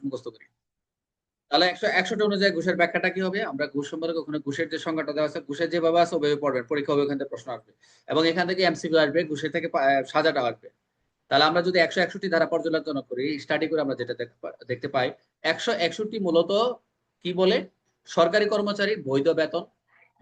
মুখস্থ করি। তাহলে 161 অনুযায়ী ঘুষের ব্যাখ্যাটা কি হবে? আমরা ঘুষ সম্পর্কে ওখানে ঘুষের যে সংজ্ঞাটা দেওয়া আছে, ঘুষের যেভাবে আছে ওভাবে পড়বেন, পরীক্ষা হবে, ওখান থেকে প্রশ্ন আসবে এবং এখান থেকে এমসিকিউ আসবে, ঘুষের থেকে সাজাটা আসবে। তাহলে আমরা যদি 161 ধারা পর্যালোচনা করি, স্টাডি করে আমরা যেটা দেখতে পাই, 161 মূলত কি বলে? সরকারি কর্মচারীর বৈধ বেতন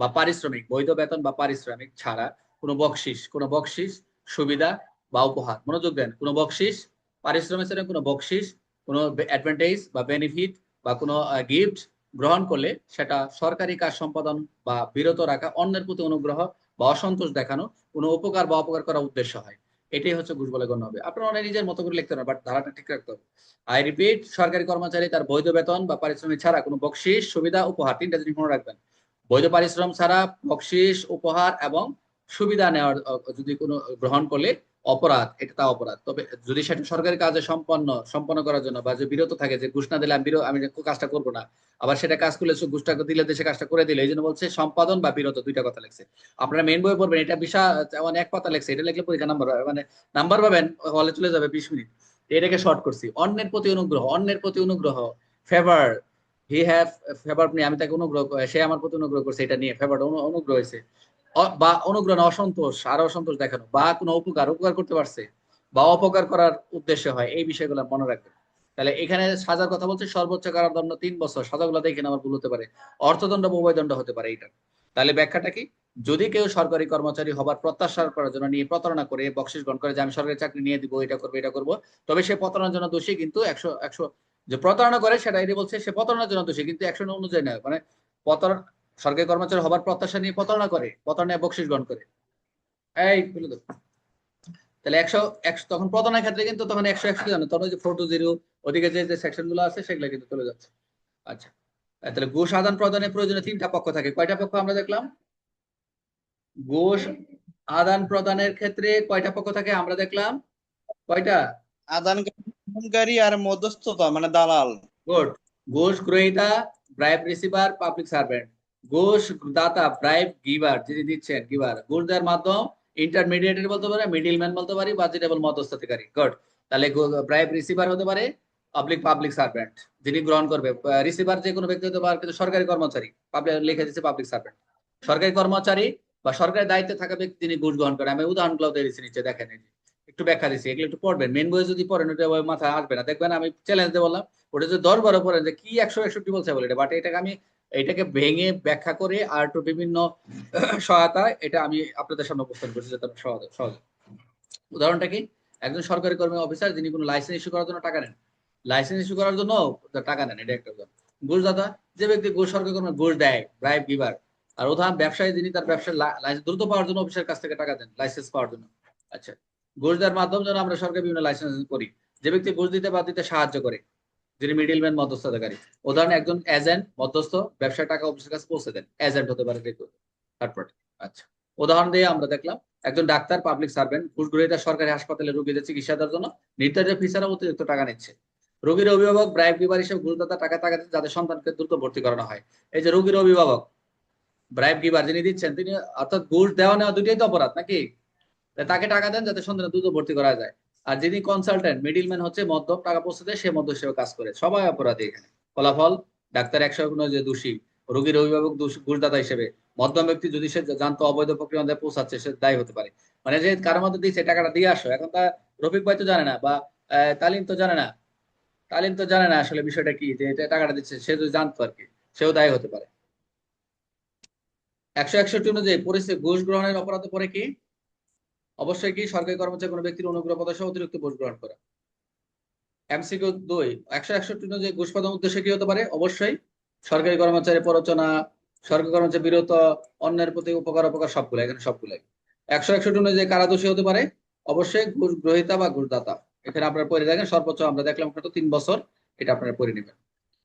বা পারিশ্রমিক, বৈধ বেতন বা পারিশ্রমিক ছাড়া কোনো বকশিস সুবিধা বা উপহার, মনোযোগ দেন, কোনো বকশিস, পারিশ্রমিক ছাড়া কোনো বকশিস, কোনো অ্যাডভান্টেজ বা বেনিফিট বা কোনো গিফট গ্রহণ করলে সেটা সরকারি কাজ সম্পাদন বা বিরত রাখা, অন্যের প্রতি অনুগ্রহ বা অসন্তোষ দেখানো, কোনো উপকার বা অপকার করার উদ্দেশ্য হয়, এটাই হচ্ছে ঘুষ বলে গণ্য হবে। আপনারা অনেক নিজের মতো করে লিখতে পারেন, বাট ধারাটা ঠিক রাখতে হবে। আই রিপিট, সরকারি কর্মচারী তার বৈধ বেতন বা পারিশ্রমিক ছাড়া কোনো বকশিস সুবিধা উপহার, তিনটা জিনিস মনে রাখবেন, বৈধ পারিশ্রম ছাড়া বকশিস উপহার এবং সুবিধা নেওয়ার যদি কোনো গ্রহণ করলে অপরাধ, এটা তা অপরাধ। তবে যদি সেটা সরকারি কাজে সম্পন্ন করার জন্য বা যে বিরত থাকে, যে ঘুষ না দিলে আমি কাজটা করবো না, আবার সেটা কাজ করলে ঘুষটা দিলে দেশে কাজটা করে দিলে, এই জন্য বলছে সম্পাদন বা বিরত, দুইটা কথা লেগছে। আপনারা মেন বই পড়বেন, এটা বিশাল মানে এক পাতা লেগছে, এটা লিখলে পরীক্ষা নাম্বার মানে নাম্বার পাবেন, হলে চলে যাবে 20 মিনিট। এটাকে শর্ট করছি, অন্যের প্রতি অনুগ্রহ, অন্যের প্রতি অনুগ্রহ, favour, he have favour me, আমি তাকে অনুগ্রহ, সে আমার প্রতি অনুগ্রহ করছে, এটা নিয়ে ফেভার অনুগ্রহ হয়েছে, বা অনুগ্রহ না অসন্তোষ, আরো অসন্তোষ দেখানো, বা কোনো উপকার করতে পারছে বা অপকার করার উদ্দেশ্য হয়, এই বিষয়গুলো মনে রাখবেন। তাহলে এখানে সাজার কথা বলছে, সর্বোচ্চ কারাদণ্ড 3 বছর, সাজাগুলো দেখেন আমার ভুল হতে পারে, অর্থদণ্ড বা উভয়দণ্ড হতে পারে এইটা। তাহলে ব্যাখ্যাটা কি? যদি কেউ সরকারি কর্মচারী হবার প্রত্যাশা করার জন্য নিয়ে প্রতারণা করে, বকশিস গ্রহণ করে যে আমি সরকারি চাকরি নিয়ে দিব, এটা করবো এটা করবো, তবে সে প্রতারণার জন্য দোষী, কিন্তু একশো একশো যে প্রতারণা করে সেটা এটি বলছে সে প্রতারণার জন্য দোষী, কিন্তু 100 অনুযায়ী নয়, মানে প্রতারণা, সরকারি কর্মচারী হবার প্রত্যাশা নিয়ে প্রতারণা করে, প্রতারণায় বকশিস গ্রহণ করে, এই বলে দাও। তাহলে 100 তখন প্রতারণার ক্ষেত্রে কিন্তু তখন 100 জানো, তখন ওই যে 420 ওদিকে যে যে সেকশন গুলো আছে সেগুলো কিন্তু চলে যাচ্ছে। আচ্ছা, তাহলে ঘুষ আদান প্রদানের প্রয়োজনে তিনটা পক্ষ থাকে, কয়টা পক্ষ আমরা দেখলাম? ঘুষ আদান প্রদানের ক্ষেত্রে কয়টা পক্ষ থাকে আমরা দেখলাম? কয়টা? আদানকারী আর মধ্যস্থতা মানে দালাল। গুড। ঘুষ গ্রহীতা, ব্রাইব রিসিভার, পাবলিক সার্ভেন্ট। ঘুষ দাতা, ব্রাইব গিভার, যিনি দিচ্ছেন, গিভার। ঘুষ দেওয়ার মাধ্যম, ইন্টারমিডিয়েটর বলতে পারে, মিডিলম্যান বলতে পারি, বা যেটা বল মধ্যস্থতাকারী। গুড। তাহলে ব্রাইব রিসিভার হতে পারে, পাবলিক সার্ভেন্ট, যিনি গ্রহণ করবে। রিসিভার যে কোনো ব্যক্তি হতে পারে, কিন্তু সরকারি কর্মচারী, পাবলিক লিখে দিচ্ছে পাবলিক সার্ভেন্ট, সরকারি কর্মচারী বা সরকারি দায়িত্বে থাকা ব্যক্তি যিনি ঘুষ গ্রহণ করে। আমি উদাহরণগুলো দিয়ে দিচ্ছি নিচে, দেখেন এই যে। একটু ব্যাখ্যা দিচ্ছি, এগুলো একটু পড়বেন, মেন বই যদি পড়েন ওটা মাথায় আসবে না, দেখবেন আমি চ্যালেঞ্জ দিয়ে বললাম, ওটা যে 10 বার পড়েন যে কি 161 বলছে বলে এটা, বাট এটাকে আমি এটাকে ভেঙে ব্যাখ্যা করে আর একটু বিভিন্ন সহায়তা, এটা আমি আপনাদের সামনে উপস্থাপন করছি যাতে সহজ সহজ। উদাহরণটা কি? একজন সরকারি কর্মী অফিসার যিনি কোনো লাইসেন্স ইস্যু করার জন্য টাকা নেন, লাইসেন্স ইস্যু করার জন্য টাকা নেন, এটা একটা উদাহরণ। ঘুষদাতা, যে ব্যক্তি ঘুষ সরকারি কর্মী ঘুষ দেয়, ব্রাইব গিভার। আর উদাহরণ ব্যবসায়ী, যিনি তার ব্যবসার লাইসেন্স দ্রুত পাওয়ার জন্য অফিসের কাছ থেকে টাকা দেন লাইসেন্স পাওয়ার জন্য। আচ্ছা, ঘুষ দেওয়ার মাধ্যম যেন আমরা সরকারি বিভিন্ন লাইসেন্স করি, যে ব্যক্তি ঘুষ দিতে বা দিতে সাহায্য করে, যিনি মিডিলম্যান মধ্যস্থতাকারী। উদাহরণ একজন এজেন্ট, মধ্যস্থ, ব্যবসায় টাকা অফিসের কাছে পৌঁছে দেন, এজেন্ট হতে পারে যে কেউ, থার্ড পার্টি। আচ্ছা, উদাহরণ দিয়ে আমরা দেখলাম একজন ডাক্তার, পাবলিক সার্ভেন্ট, ঘুষ গ্রহীতা, সরকারি হাসপাতালে রোগীদের চিকিৎসা দেওয়ার জন্য নির্ধারিত ফি ছাড়া অতিরিক্ত টাকা নিচ্ছে। রোগীর অভিভাবক, ব্রাইব গিভার হিসেবে ঘুষদাতা টাকা দিচ্ছে যাদের সন্তানকে দ্রুত ভর্তি করানো হয়। এই যে রোগীর অভিভাবক, ব্রাইব গিভার যিনি দিচ্ছেন তিনি, অর্থাৎ ঘুষ দেওয়া নেওয়া দুটোই তো অপরাধ নাকি? তাকে টাকা দেন যাতে সন্তানের দ্রুত ভর্তি করা যায়। আর যিনি কনসালটেন্ট, মিডিলম্যান হচ্ছে মধ্যম, টাকা পৌঁছে দেয়, সে মধ্য হিসেবে কাজ করে, সবাই অপরাধী এখানে। ফলাফল, ডাক্তার 100 যে দোষী, রোগীর অভিভাবক ঘুষদাতা হিসেবে, মধ্যম ব্যক্তি যদি সে জানতো অবৈধ প্রক্রিয়া মধ্যে পৌঁছাচ্ছে, সে দায়ী হতে পারে। মানে যে কারোর মধ্যে দিচ্ছে টাকাটা দিয়ে আসো, এখন তা রফিক ভাই তো জানে না, বা তালিম তো জানে না, আসলে বিষয়টা কি, যে এটা টাকাটা দিচ্ছে, সে যদি জানতো আর কি, সেও দায়ী হতে পারে। 161 অনুযায়ী পরিস্থিতি ঘুষ গ্রহণের অপরাধে পড়ে কি? অবশ্যই কি সরকারি কর্মচারী কোনো ব্যক্তির অনুগ্রহ প্রদর্শন অতিরিক্ত ঘুষ গ্রহণ করা। এমসিকিউ 2, 161 অনুযায়ী ঘুষ প্রদান উদ্দেশ্য কি হতে পারে? অবশ্যই সরকারি কর্মচারী প্ররোচনা, সরকারি কর্মচারী বিরত, অন্যের প্রতি উপকার অপকার, সবগুলো এখানে সবগুলাই। 161 অনুযায়ী কারা দোষী হতে পারে? অবশ্যই ঘুষ গ্রহীতা বা ঘুষদাতা। এখানে আপনারা পড়ে দেখেন, সর্বোচ্চ আমরা দেখলাম কত, 3 বছর, এটা আপনারা পড়ে নেবেন।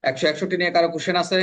161 নিয়ে কারো কোশ্চেন আছে?